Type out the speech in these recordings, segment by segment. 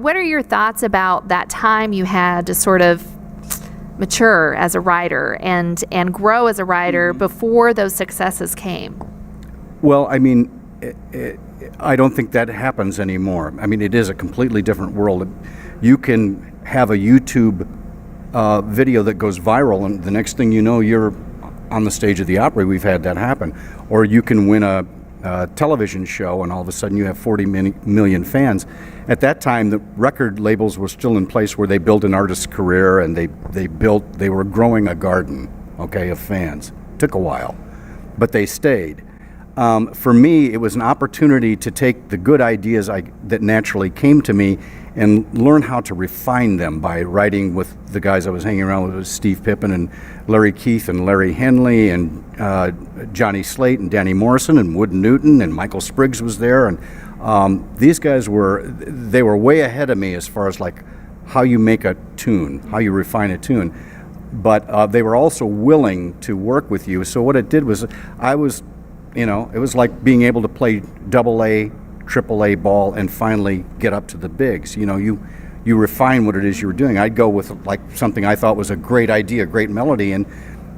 what are your thoughts about that time you had to sort of mature as a writer and grow as a writer before those successes came? Well, I mean, I don't think that happens anymore. I mean, it is a completely different world. You can have a YouTube video that goes viral, and the next thing you know, you're on the stage of the Opry. We've had that happen. Or you can win a television show, and all of a sudden you have 40 million fans. At that time, the record labels were still in place where they built an artist's career, and they were growing a garden, okay, of fans. Took a while, but they stayed. For me, it was an opportunity to take the good ideas that naturally came to me and learn how to refine them by writing with the guys I was hanging around with, Steve Pippen and Larry Keith and Larry Henley and Johnny Slate and Danny Morrison and Wood Newton, and Michael Spriggs was there. And these guys were way ahead of me as far as like how you make a tune, how you refine a tune. But they were also willing to work with you. So what it did was it was like being able to play AA, AAA ball and finally get up to the bigs. You know, you refine what it is you were doing. I'd go with like something I thought was a great idea, a great melody, and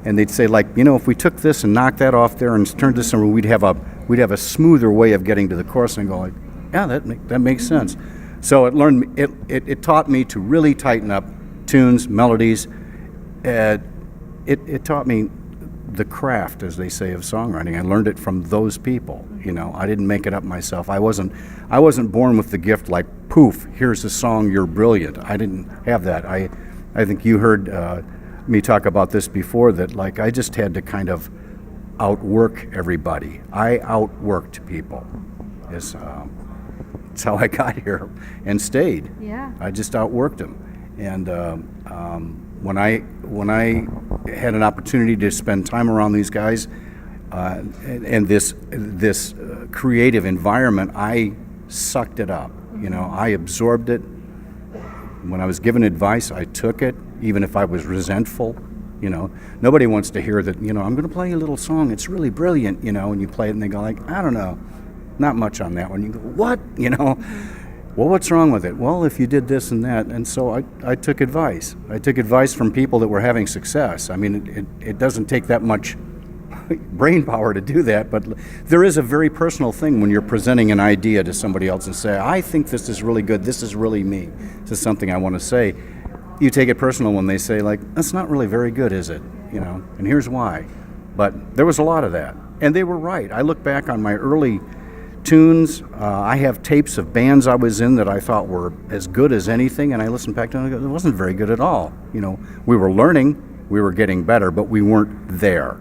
they'd say like, you know, if we took this and knocked that off there and turned this somewhere, we'd have a smoother way of getting to the chorus. And I go like, yeah, that makes sense. So it taught me to really tighten up tunes, melodies. It taught me the craft, as they say, of songwriting. I learned it from those people. You know, I didn't make it up myself. I wasn't born with the gift like, poof, here's a song, you're brilliant. I didn't have that. I think you heard me talk about this before, that like I just had to kind of outwork everybody. I outworked people. It's how I got here and stayed. Yeah. I just outworked them. And when I had an opportunity to spend time around these guys and this creative environment, I sucked it up. You know, I absorbed it. When I was given advice, I took it, even if I was resentful. You know, nobody wants to hear that, you know, I'm going to play you a little song, it's really brilliant, you know, and you play it and they go like, I don't know, not much on that one. You go, what? You know, well, what's wrong with it? Well, if you did this and that. And so I took advice. I took advice from people that were having success. I mean, it doesn't take that much brain power to do that, but there is a very personal thing when you're presenting an idea to somebody else and say, I think this is really good, this is really me, this is something I want to say. You take it personal when they say like, that's not really very good, is it? You know, and here's why. But there was a lot of that, and they were right. I look back on my early tunes. I have tapes of bands I was in that I thought were as good as anything, and I listened back to them and it wasn't very good at all. You know, we were learning, we were getting better, but we weren't there.